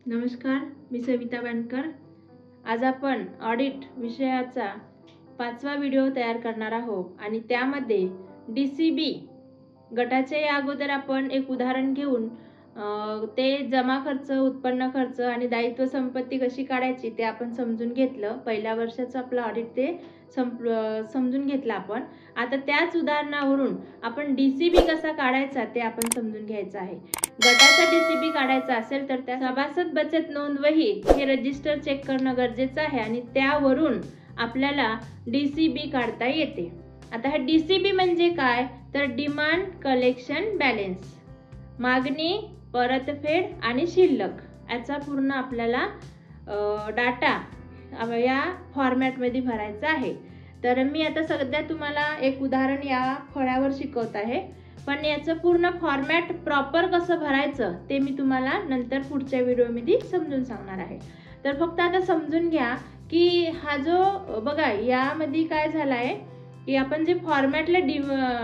नमस्कार, मी सविता वानकर। आज आपण ऑडिट विषयाचा 5वा व्हिडिओ तयार करणार आहोत आणि त्यामध्ये DCB गटाचे अगोदर आपण एक उदाहरण घेऊन ते जमा खर्च, उत्पन्न खर्च आणि दायित्व संपत्ती कशी काढायची ते आपण समजून घेतलं। पहिल्या वर्षाचं आपलं ऑडिट ते समजून घेतलं आपण। आता त्याच उदाहरणावरून आपण DCB कसा काढायचा ते आपण समजून घ्यायचं आहे। गटाचा DCB काढायचा असेल तर त्या सभासद बचत नोंद वही हे रजिस्टर चेक करणं गरजेचं आहे आणि त्यावरून आपल्याला DCB काढता येते। आता हा DCB म्हणजे काय तर डिमांड कलेक्शन बॅलन्स, मागणी, परतफेड आणि शिल्लक याचा पूर्ण आपल्याला डाटा या फॉर्मॅटमध्ये भरायचा आहे। तर मी आता सध्या तुम्हाला एक उदाहरण या फळ्यावर शिकवत आहे, पण याचं पूर्ण फॉर्मॅट प्रॉपर कसं भरायचं ते मी तुम्हाला नंतर पुढच्या व्हिडिओमध्ये समजून सांगणार आहे। तर फक्त आता समजून घ्या की हा जो बघा यामध्ये काय झालं आहे की आपण जे फॉर्मॅटला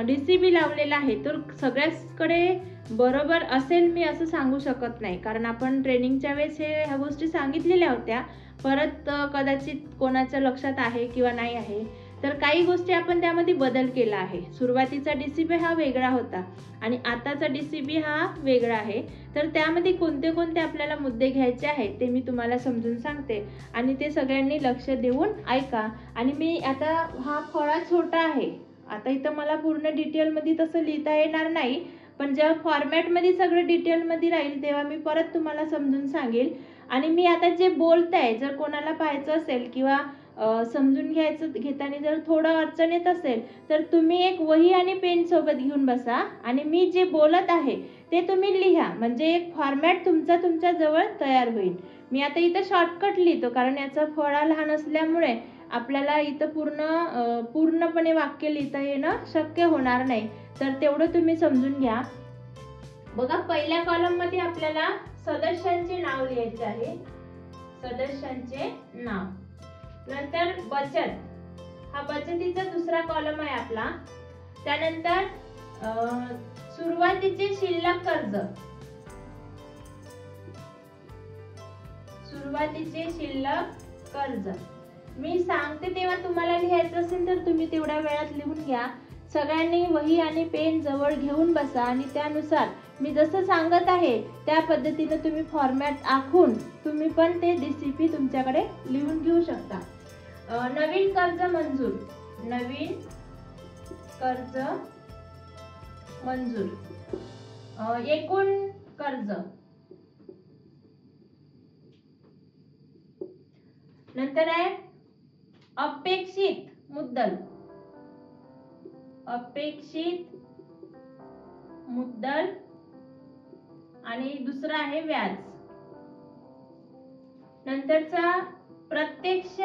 DCB लावलेला आहे तर सगळ्याकडे बरोबर असेल मी असं सांगू शकत नाही, कारण आपण ट्रेनिंगच्या वेळेस ह्या गोष्टी सांगितलेल्या होत्या, परत कदाचित कोणाच्या लक्षात आहे किंवा नाही आहे। तर काही गोष्टी आपण त्यामध्ये बदल केला आहे। सुरुवातीचा DCB हा वेगळा होता आणि आताचा DCB हा वेगळा आहे। तर त्यामध्ये कोणते कोणते आपल्याला मुद्दे घ्यायचे आहेत ते मी तुम्हाला समजून सांगते आणि ते सगळ्यांनी लक्ष देऊन ऐका। आणि मी आता हा फळा छोटा आहे, आता इथं मला पूर्ण डिटेलमध्ये तसं लिहिता येणार नाही, पण जेव्हा फॉर्मॅटमध्ये सगळं डिटेलमध्ये राहील तेव्हा मी परत तुम्हाला समजून सांगेल। आणि मी आता जे बोलताय जर कोणाला पाहायचं असेल किंवा समजून घेताना जर थोडं अडचण येत असेल तर तुम्ही एक वही आणि पेन सोबत घेऊन बसा आणि मी जे बोलत आहे ते तुम्ही लिहा, म्हणजे एक फॉर्मॅट तुमच्या जवळ तयार होईल। मी आता इथं शॉर्टकट लिहितो कारण याचा फळा लहान असल्यामुळे आपल्याला इथं पूर्णपणे वाक्य लिहिता येणं शक्य होणार नाही, तर तेवढं तुम्ही समजून घ्या। बघा पहिल्या कॉलम मध्ये आपल्याला सदस्यांचे नाव लिहायचे आहे, सदस्यांचे नाव। नंतर बचत, हा बचतीचा दुसरा कॉलम आहे आपला। त्यानंतर सुरुवातीचे शिल्लक कर्ज, सुरुवातीचे शिल्लक कर्ज मी सांगते तेव्हा तुम्हाला लिहायचं असेल तर तुम्ही तेवढ्या वेळात लिहून घ्या। सगळ्यांनी वही आणि पेन जवळ घेऊन बसा आणि त्यानुसार मी जसं सांगत आहे त्या पद्धतीने तुम्ही फॉर्मॅट आखून तुम्ही पण ते DCB तुमच्याकडे लिहून घेऊ शकता। नवीन कर्ज मंजूर, नवीन कर्ज मंजूर, एकूण कर्ज, नंतर आहे अपेक्षित मुद्दल, अपेक्षित मुद्दल आणि दुसरा आहे व्याज। नंतरचा प्रत्यक्ष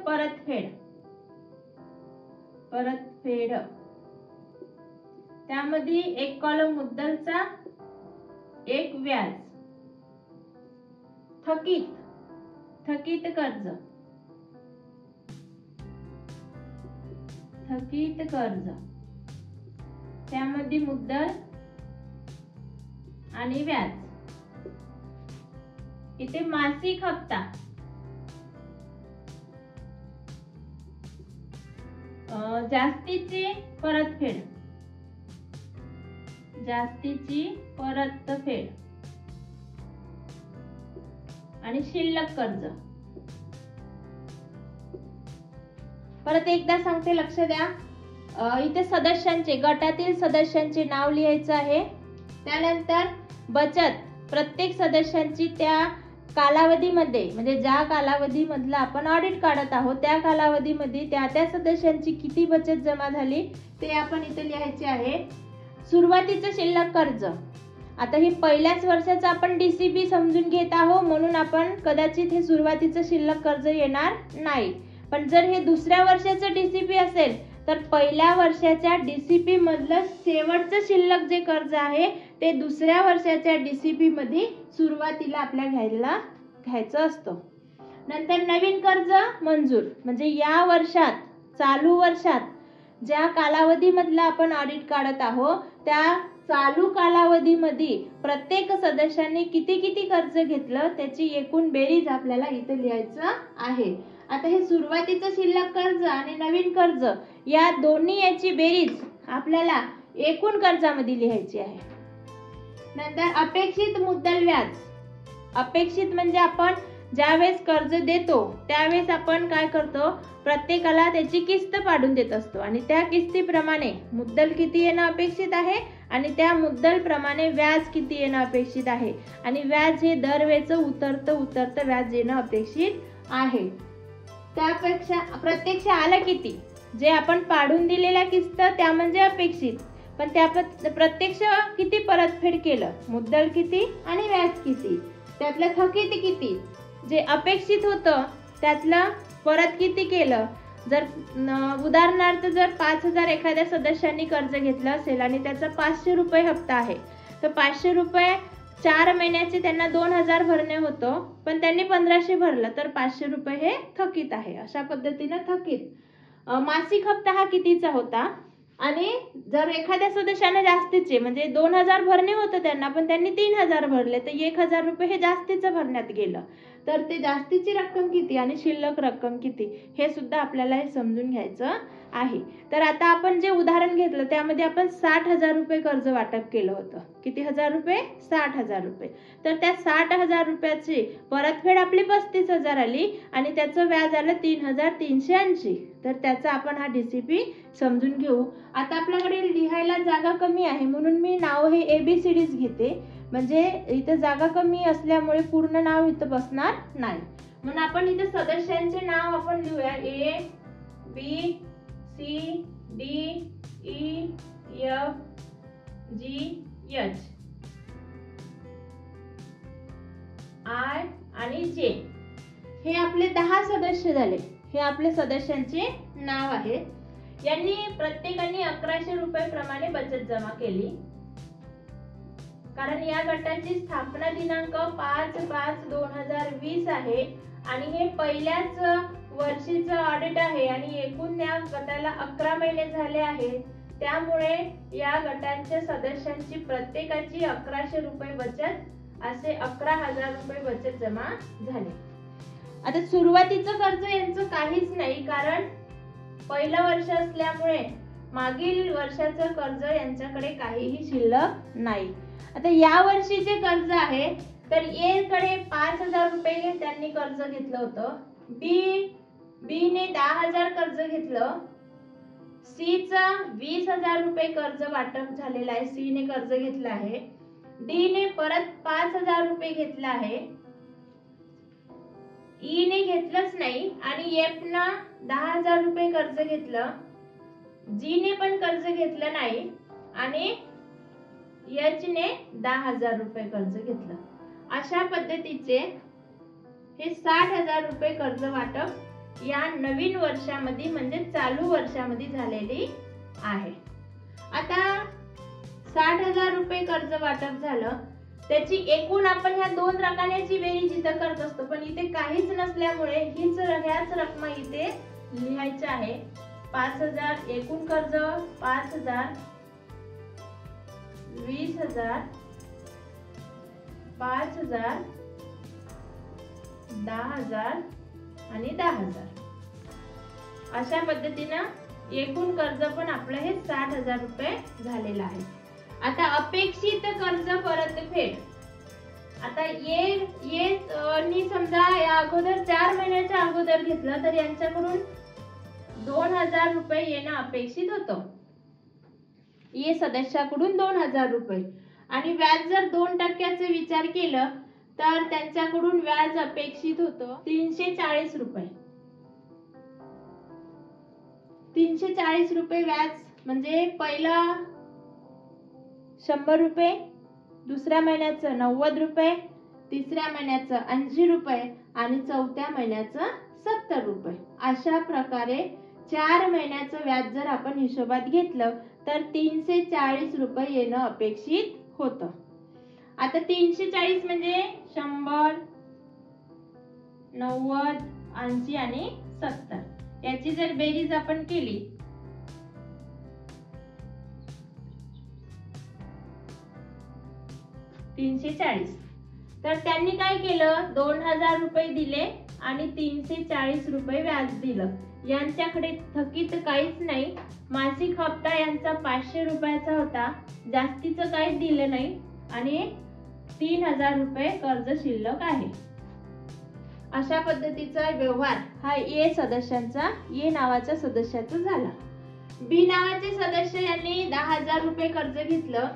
परतफेड, परतफेड त्यामध्ये एक कॉलम मुद्दलचा, एक व्याज। थकीत कर्ज, थकीत कर्ज त्यामध्ये मुद्दल आणि व्याज। इथे मासिक हप्ता, जास्तीची परतफेड, जास्तीची परतफेड आणि शिल्लक कर्ज। परत एकदा सांगते, लक्ष द्या। इथे सदस्यांचे, गटातील सदस्यांचे नाव लिहायचं आहे। त्यानंतर बचत, प्रत्येक सदस्यांची त्या कालावधीमध्ये म्हणजे ज्या कालावधीमधला आपण ऑडिट काढत आहोत त्या कालावधीमध्ये त्या सदस्यांची किती बचत जमा झाली ते आपण इथे लिहायचे आहे। सुरुवातीचं शिल्लक कर्ज, आता ही पहिल्याच वर्षाचं आपण DCB समजून घेत आहोत म्हणून आपण कदाचित हे सुरुवातीचं शिल्लक कर्ज येणार नाही, पण जर हे दुसऱ्या वर्षाचं DCB असेल तर पहिल्या वर्षाच्या DCB मधलं शेवटचं शिल्लक जे कर्ज आहे ते दुसऱ्या वर्षाच्या DCB मध्ये सुरुवातीला आपल्याला घ्यायचं असतं। नंतर नवीन कर्ज मंजूर, म्हणजे या वर्षात चालू वर्षात ज्या कालावधीमधला आपण ऑडिट काढत आहोत त्या चालू कालावधीमध्ये प्रत्येक सदस्याने किती किती कर्ज घेतलं त्याची एकूण बेरीज आपल्याला इथे लिहायचं आहे. आता हे सुरुवातीचं शिल्लक कर्ज आणि नवीन कर्ज या दोन्ही याची बेरीज आपल्याला एकूण कर्जामध्ये लिहायची आहे. नंतर अपेक्षित मुद्दल व्याज. अपेक्षित म्हणजे आपण ज्यावेळेस कर्ज देतो त्यावेळेस आपण काय करतो, प्रत्येकाला त्याची किस्त पाडून देत असतो आणि त्या किस्तीप्रमाणे मुद्दल किती येणं अपेक्षित आहे आणि त्या मुद्दल प्रमाणे व्याज किती येणं अपेक्षित आहे आणि व्याज हे दरवेळेचं उतरतं व्याज येणं अपेक्षित आहे. त्यापेक्षा प्रत्यक्ष आलं किती, जे आपण पाडून दिलेल्या किस्त त्या म्हणजे अपेक्षित, पण त्या प्रत्यक्ष किती परतफेड केलं, मुद्दल किती आणि व्याज किती, त्यातलं थकीत किती, जे अपेक्षित होतं त्यातलं परत किती केलं. जर उदाहरणार्थ जर 5,000 एखाद्या सदस्यांनी कर्ज घेतलं असेल आणि त्याचा 500 रुपये हप्ता आहे, तर 500 रुपये 4 महिन्याचे त्यांना 2,000 भरणे होतं, पण त्यांनी 1,500 भरलं तर 500 रुपये हे थकीत आहे. अशा पद्धतीनं थकीत. मासिक हप्ता हा कितीचा होता आणि जर एखाद्या सदस्याने जास्तीचे म्हणजे 2,000 भरणे होतं त्यांना, पण त्यांनी 3,000 भरले तर 1,000 रुपये हे जास्तीचं भरण्यात गेलं, तर ते जास्तीची रक्कम किती आणि शिल्लक रक्कम किती हे सुद्धा आपल्याला हे समजून घ्यायचं आहे. तर आता आपण जे उदाहरण घेतलं त्यामध्ये आपण 60,000 रुपये कर्ज वाटप केलं होतं. किती हजार रुपये? 60,000 रुपये. तर त्या 60,000 रुपयाची परतफेड आपली 35,000 आली आणि त्याचं व्याज आलं 3,380. तर त्याचा आपण हा DCP समजून घेऊ. आता आपल्याकडे लिहायला जागा कमी आहे म्हणून मी नाव हे ABCDs घेते, म्हणजे इथे जागा कमी असल्यामुळे पूर्ण नाव इथं बसणार नाही. म्हणून आपण इथे सदस्यांचे नाव आपण लिहूया A B C D E F G H I आणि J. हे आपले 10 सदस्य झाले. हे आपले सदस्यांचे नाव आहे. यांनी प्रत्येकाने 1100 रुपये प्रमाणे बचत जमा केली, कारण या गटाची स्थापना दिनांक 5/5/2020 आहे आणि हे पहिल्याच वर्षीचं ऑडिट आहे आणि एकूण या गटाला 11 महिने झाले आहेत. त्यामुळे या गटांच्या सदस्यांची प्रत्येकाची 1100 रुपये बचत असे 11,000 रुपये बचत जमा झाले. आता सुरुवातीचं कर्ज यांचं काहीच नाही, कारण पहिलं वर्ष असल्यामुळे मागील वर्षाचं कर्ज यांच्याकडे काहीही शिल्लक नाही. आता या वर्षीचे कर्ज आहे तर A कडे 5,000 रुपये त्यांनी कर्ज घेतलं होतं. B ने 10,000 कर्ज घेतलं. C चा 20,000 रुपये कर्ज वाटप झालेलं आहे. C ने कर्ज घेतलं आहे. D ने परत 5,000 रुपये घेतला आहे. E ने घेतलंच नाही आणि F ना 10,000 रुपये कर्ज घेतलं. G ने पण कर्ज घेतलं नाही आणि H ने 10,000 रुपये कर्ज घेतलं. अशा पद्धतीचे हे 60,000 रुपये कर्ज वाटप या नवीन वर्षामध्ये म्हणजे चालू वर्षामध्ये झालेली आहे. आता 60,000 रुपये कर्ज वाटप झालं, त्याची एकूण आपण ह्या 2 रकमांची बेरीज इथं करत असतो, पण इथे काहीच नसल्यामुळे ह्याच रक्कम इथे लिहायच्या आहे. 5,000 एकूण कर्ज, 5,000, 20,000, 5,000, 10,000 आणि 10,000. अशा पद्धतीनं एकूण कर्ज पण आपलं हे 60,000 रुपये झालेलं आहे. आता अपेक्षित कर्ज परतफेड. आता नी समजा या अगोदर 4 महिन्याच्या अगोदर घेतलं तर यांच्याकडून 2,000 रुपये येणं अपेक्षित होतं. ये सदस्याकडून 2,000 रुपये आणि व्याज जर 2% विचार केलं तर त्यांच्याकडून व्याज अपेक्षित होतं 340 रुपये. 340 रुपये व्याज म्हणजे पहिला 100 रुपये, दुसऱ्या महिन्याचं 90 रुपये, तिसऱ्या महिन्याचं 80 रुपये आणि चौथ्या महिन्याचं 70 रुपये. अशा प्रकारे 4 महिन्याचं व्याज जर आपण हिशोबात घेतलं तर 340 रुपये येणं अपेक्षित होतं. आता 340 म्हणजे 100, 90, 80 आणि 70 याची जर बेरीज आपण केली 340. तर त्यांनी काय केलं, 2000 रुपये दिले आणि 340 रुपये व्याज दिलं. यांच्याकडे थकीत काहीच नाही. मासिक हप्ता यांचा 500 रुपयाचा होता, जास्तीचं काहीच दिलं नाही आणि 3000 रुपये कर्ज शिल्लक आहे. अशा पद्धतीचा व्यवहार हा ए सदस्यांचा, ए नावाच्या सदस्याचा झाला. बी नावाचे सदस्य यांनी 10,000 रुपये कर्ज घेतलं.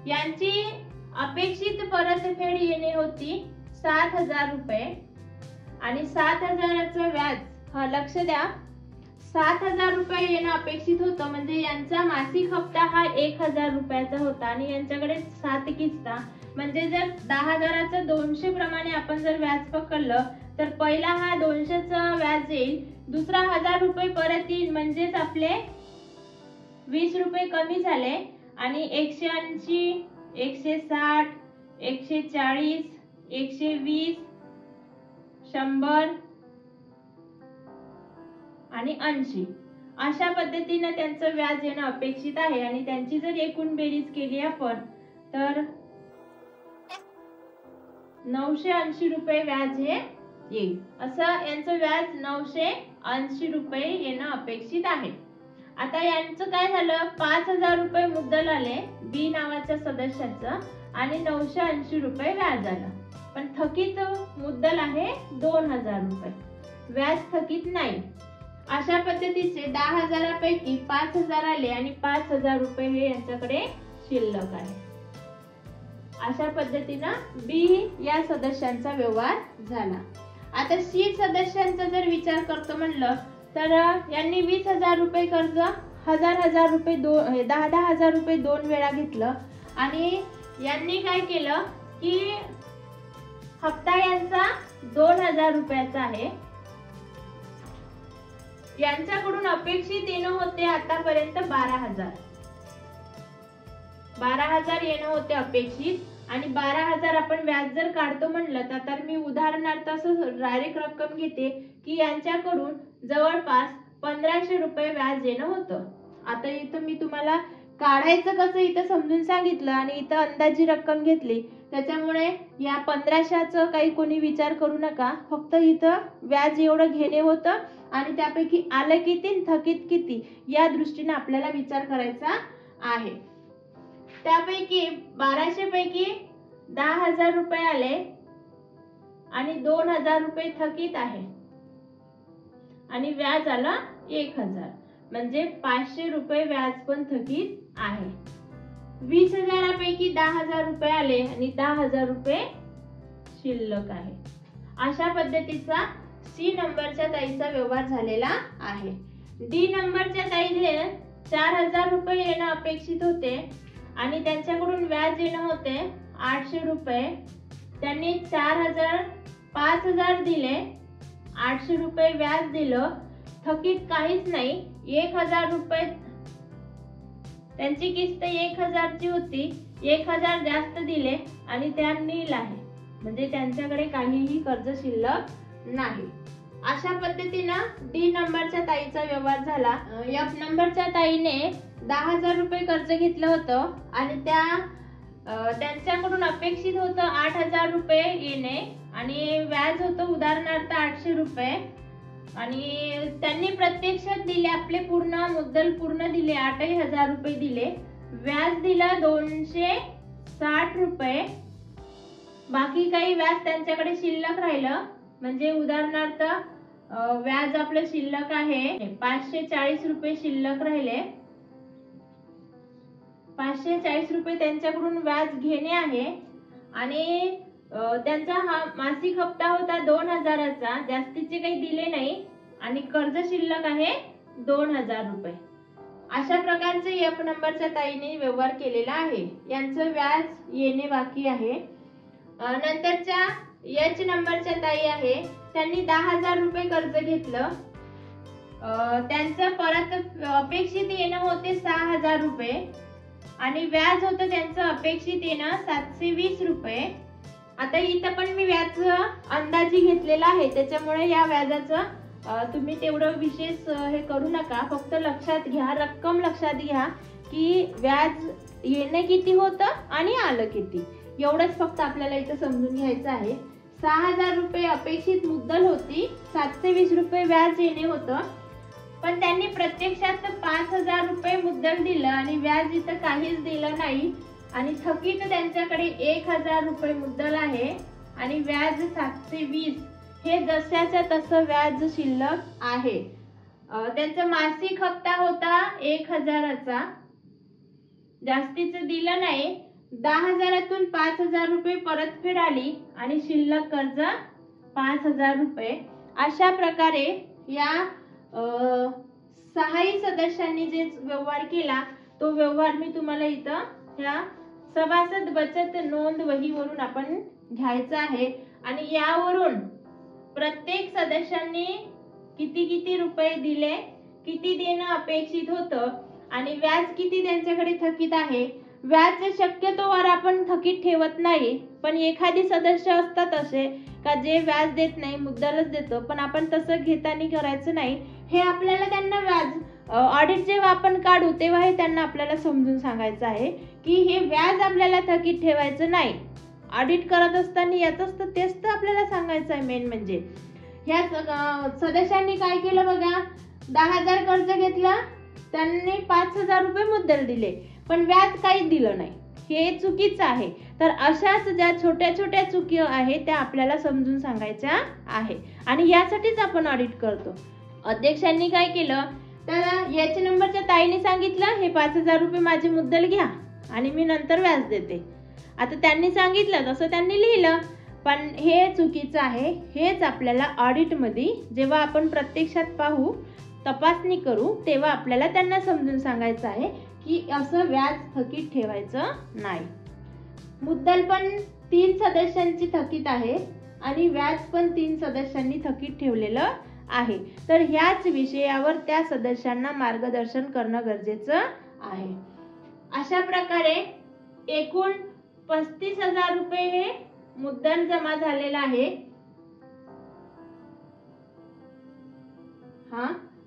यांची अपेक्षित परतफेड येणे होती 7,000 रुपये आणि 7,000चं व्याज, हा लक्ष द्या, 7,000 रुपये येणं अपेक्षित होतं. म्हणजे यांचा मासिक हप्ता हा 1,000 रुपयाचा होता आणि यांच्याकडे 7 किस्ता. म्हणजे जर 10,000चं 200 प्रमाणे आपण जर व्याज पकडलं तर पहिला हा 200चं व्याज येईल, दुसरा 1,000 रुपये परत येईल. म्हणजेच आपले 20 रुपये कमी झाले आणि 180, 160, 140, 120, 100 आणि 80 अशा पद्धतीने त्यांचं व्याज येणं अपेक्षित आहे. आणि त्यांची जर एकूण बेरीज केली आपण तर 980 रुपये व्याज हे येईल. असं यांचं व्याज 980 रुपये येणं अपेक्षित आहे. आता यांचं काय झालं, 5,000 रुपये मुद्दल आले बी नावाच्या सदस्याचं आणि 980 रुपये व्याज आलं. पण थकीत मुद्दल आहे 2,000 रुपये, व्याज थकीत नाही. अशा पद्धतीचे 10,000 पैकी 5,000 आले आणि 5,000 रुपये हे यांच्याकडे शिल्लक आहे. अशा पद्धतीनं बी या सदस्यांचा व्यवहार झाला. आता सी सदस्यांचा जर विचार करतो म्हणलं तर यांनी 20,000 रुपये कर्ज 1,000 रुपये 10,000 रुपये 2 वेळा घेतलं. आणि यांनी काय केलं की हप्ता यांचा 2,000 रुपयाचा आहे. यांच्याकडून अपेक्षित येणं होते आतापर्यंत 12,000 येणं होते अपेक्षित. आणि 12,000 आपण व्याज जर काढतो म्हणलं तर मी उदाहरणार्थ असं डायरेक्ट रक्कम घेते की यांच्याकडून जवळपास 1,500 रुपये व्याज येणं होतं. आता इथं मी तुम्हाला काढायचं कसं इथं समजून सांगितलं आणि इथं अंदाजी रक्कम घेतली, त्याच्यामुळे या 1,500चं काही कोणी विचार करू नका. फक्त इथं व्याज एवढं घेणे होतं आणि त्यापैकी आलं किती, थकीत किती, या दृष्टीने आपल्याला विचार करायचा आहे. त्यापैकी 1,200 पैकी 10,000 रुपये आले आणि 2,000 रुपये थकीत आहे आणि व्याज आलं 1,000. म्हणजे 500 रुपये व्याज पण थकीत आहे. 20,000 पैकी 10,000 रुपये आले आणि 10,000 रुपये शिल्लक आहे. अशा पद्धतीचा सी नंबरच्या ताईचा व्यवहार झालेला आहे. डी नंबरच्या ताईने 4,000 रुपये येणं अपेक्षित होते आणि त्यांच्याकडून व्याज येणं होते 800 रुपये. त्यांनी 5,000 दिले, 800 रुपये व्याज दिलं, थकीत काहीच नाही. 1,000 रुपये त्यांची किस्त 1,000ची होती, 1,000 जास्त दिले आणि त्या नील आहे. म्हणजे त्यांच्याकडे काहीही कर्ज शिल्लक नाही. अशा पद्धतीनं डी नंबरच्या ताईचा व्यवहार झाला. एफ नंबरच्या ताईने 10,000 रुपये कर्ज घेतलं होतं आणि त्यांच्याकडून अपेक्षित होतं 8,000 रुपये येणे आणि व्याज होतं उदाहरणार्थ 800 रुपये. आणि त्यांनी प्रत्यक्षात दिले, आपले पूर्ण मुद्दल पूर्ण दिले, 8,000 रुपये दिले, व्याज दिलं 260 रुपये. बाकी काही व्याज त्यांच्याकडे शिल्लक राहिलं. म्हणजे उदाहरणार्थ व्याज आपलं शिल्लक आहे 540 रुपये शिल्लक राहिले. 540 रुपये त्यांच्याकडून व्याज घेणे आहे आणि त्यांचा हा मासिक हप्ता होता 2,000चा, जास्तीचे काही दिले नाही आणि कर्ज शिल्लक आहे 2,000 रुपये. अशा प्रकारचे एफ नंबरच्या ताईने व्यवहार केलेला आहे. यांचं व्याज येणे बाकी आहे. नंतरच्या एच नंबरच्या ताई आहे, त्यांनी 10,000 रुपये कर्ज घेतलं. त्यांचं परत अपेक्षित येणं होते 6,000 रुपये आणि व्याज होतं त्यांचं अपेक्षित येणं 720 रुपये. आता इथं पण मी व्याज अंदाजी घेतलेला आहे, त्याच्यामुळे या व्याजाचं तुम्ही तेवढं विशेष हे करू नका. फक्त लक्षात घ्या, रक्कम लक्षात घ्या की व्याज येणं किती होतं आणि आलं किती. एवढंच फक्त आपल्याला इथं समजून घ्यायचं आहे. 6,000 रुपये अपेक्षित मुद्दल होती, 720 रुपये व्याज येणे होतं, पण त्यांनी प्रत्यक्षात 5,000 रुपये मुद्दल दिलं आणि व्याज इथं काहीच दिलं नाही आणि थकीत त्यांच्याकडे 1,000 रुपये मुद्दल आहे आणि व्याज 720 हे जशाच्या तसं व्याज शिल्लक आहे. त्यांचा मासिक हप्ता होता 1,000चा, जास्तीचं दिलं नाही. 10,000तून 5,000 रुपये परतफेड आली आणि शिल्लक कर्ज 5,000 रुपये. अशा प्रकारे या 6ही सदस्यांनी जे व्यवहार केला तो व्यवहार मी तुम्हाला इथं ह्या सभासद बचत नोंद वहीवरून आपण घ्यायचा आहे आणि यावरून प्रत्येक सदस्यांनी किती किती रुपये दिले, किती देणं अपेक्षित होतं आणि व्याज किती त्यांच्याकडे थकीत आहे. व्याज शक्यतोवर आपण थकीत ठेवत नाही, पण एखादी सदस्य असतात असे का जे व्याज देत नाही, मुद्दलच देतो, पण आपण तसं घेताना करायचं नाही. हे आपल्याला त्यांना व्याज ऑडिट जेव्हा आपण काढू तेव्हा हे त्यांना आपल्याला समजून सांगायचं आहे की हे व्याज आपल्याला थकीत ठेवायचं नाही. ऑडिट करत असताना यातच तर तेच तर आपल्याला सांगायचं आहे मेन म्हणजे. ह्या सदस्यांनी काय केलं बघा, 10,000 कर्ज घेतलं, त्यांनी 5,000 रुपये मुद्दल दिले, पण व्याज काहीच दिलं नाही. हे चुकीचं आहे. तर अशाच ज्या छोट्या छोट्या चुकी आहेत त्या आपल्याला समजून सांगायच्या आहे आणि यासाठीच आपण ऑडिट करतो. अध्यक्षांनी काय केलं, तर याच्या नंबरच्या ताईने सांगितलं हे 5,000 रुपये माझे मुद्दल घ्या आणि मी नंतर व्याज देते. आता त्यांनी सांगितलं तसं त्यांनी लिहिलं, पण हे चुकीचं आहे. हेच आपल्याला ऑडिटमध्ये जेव्हा आपण प्रत्यक्षात पाहू, तपासणी करू, तेव्हा आपल्याला त्यांना समजून सांगायचं आहे की असं व्याज थकीत ठेवायचं नाही. मुद्दल पण 3 सदस्यांची थकीत आहे आणि व्याज पण 3 सदस्यांनी थकीत ठेवलेलं आहे. तर ह्याच विषयावर त्या सदस्यांना मार्गदर्शन करणं गरजेचं आहे. अशा प्रकारे एकूण 35,000 रुपये हे मुद्दल जमा झालेला आहे.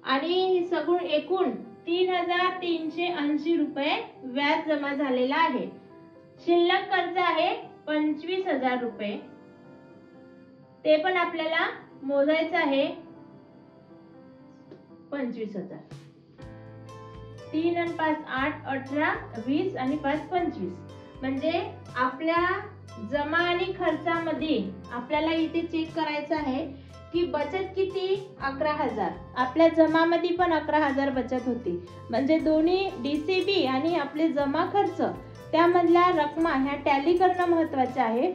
आणि सगळं एकूण 3,380 रुपये व्याज जमा झालेला आहे. शिल्लक कर्ज आहे 25,000 रुपये. ते पण आपल्याला मोजायचं आहे. 25,000, 3 आणि 5 8, 18, 20 आणि 5 25. म्हणजे आपल्या जमा आणि खर्चामध्ये आपल्याला इथे चेक करायचं आहे की बचत किती, 11,000. आपल्या जमामध्ये पण 11,000 बचत होती. म्हणजे दोन्ही DCB आणि आपले जमा खर्च त्यामधल्या रकमा ह्या टॅली करणं महत्वाचं आहे.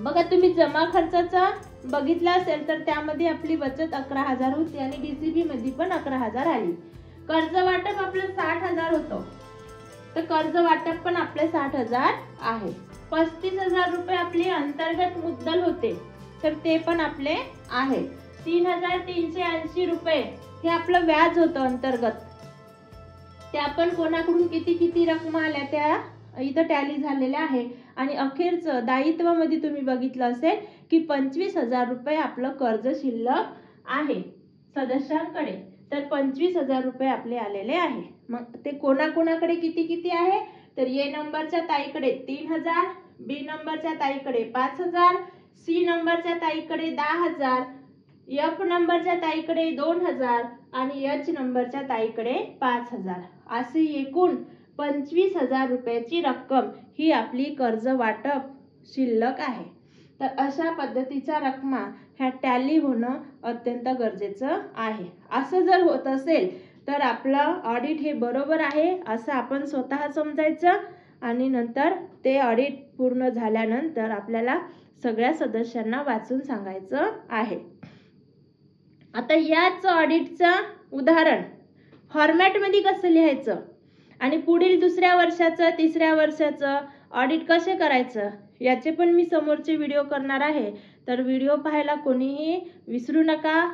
बघा तुम्ही जमा खर्चाचा बघितला असेल तर त्यामध्ये आपली बचत 11,000 होती आणि DCB मध्ये पण 11,000 आली. कर्ज वाटप आपलं 60,000 होतं, तर कर्ज वाटप पण आपले 60,000 आहे. 35,000 रुपये आपले अंतर्गत मुद्दल होते, तर ते पण आपले आहे. 3,380 रुपये हे आपलं व्याज होतं अंतर्गत. ते आपण कोणाकडून किती किती रक्कम आल्या त्या इथं टॅली झालेल्या आहे. आणि अखेरचं दायित्वामध्ये तुम्ही बघितलं असेल की 25,000 रुपये आपलं कर्ज शिल्लक आहे सदस्यांकडे. तर 25,000 रुपये आपले आलेले आहे. मग ते कोणाकोणाकडे किती किती आहे, तर ए नंबरच्या ताईकडे 3,000, बी नंबरच्या ताईकडे 5,000, सी नंबरच्या ताईकडे 10,000, एफ नंबरच्या ताईकडे 2,000 आणि एच नंबरच्या ताईकडे 5,000. अशी एकूण 25,000 रुपयाची रक्कम ही आपली कर्ज वाटप शिल्लक आहे. तर अशा पद्धतीच्या रकमा ह्या टॅली होणं अत्यंत गरजेचं आहे. असं जर होत असेल तर आपलं ऑडिट हे बरोबर आहे असं आपण स्वतः समजायचं आणि नंतर ते ऑडिट पूर्ण झाल्यानंतर आपल्याला सगळ्या सदस्यांना वाचून सांगायचं आहे. आता याच ऑडिटचं उदाहरण फॉर्मॅटमध्ये कसं लिहायचं आणि पुढील दुसऱ्या वर्षाचं तिसऱ्या वर्षाचं ऑडिट कसे करायचं याचे पण मी समोरचे व्हिडिओ करणार आहे. तर व्हिडिओ पाहायला कोणीही विसरू नका.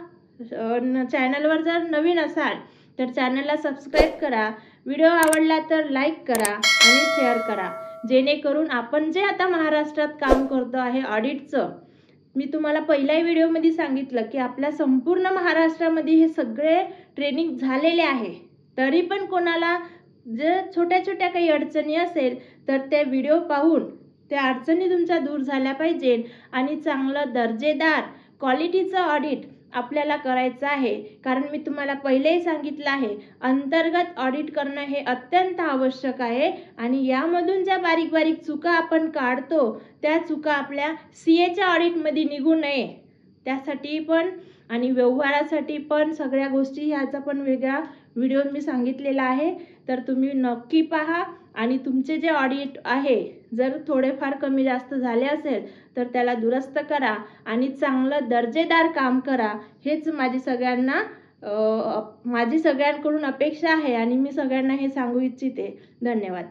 चॅनलवर जर नवीन असाल तर चॅनलला सबस्क्राईब करा. व्हिडिओ आवडला तर लाईक करा आणि शेअर करा, जेणेकरून आपण जे आता महाराष्ट्रात काम करतो आहे ऑडिटचं, मी तुम्हाला पहिल्या व्हिडिओमध्ये सांगितलं की आपल्या संपूर्ण महाराष्ट्रामध्ये हे सगळे ट्रेनिंग झालेले आहे. तरी पण कोणाला जे छोट्या छोट्या काही अडचणी असेल तर ते व्हिडिओ पाहून त्या अडचणी तुमच्या दूर झाल्या पाहिजे आणि चांगलं दर्जेदार क्वालिटीचं ऑडिट आपल्याला करायचं आहे. कारण मी तुम्हाला पहिलेही सांगितलं आहे, अंतर्गत ऑडिट करणं हे अत्यंत आवश्यक आहे आणि यामधून ज्या बारीक बारीक चुका आपण काढतो त्या चुका आपल्या CAच्या ऑडिटमध्ये निघू नये त्यासाठी पण आणि व्यवहारासाठी पण सगळ्या गोष्टी ह्याचा पण वेगळा व्हिडिओ मी सांगितलेला आहे. तर तुम्ही नक्की पहा आणि तुमचे जे ऑडिट आहे जर थोडेफार कमी जास्त झाले असेल तर त्याला दुरुस्त करा आणि चांगलं दर्जेदार काम करा. हेच माझी सगळ्यांकडून अपेक्षा आहे आणि मी सगळ्यांना हे सांगू इच्छिते. धन्यवाद.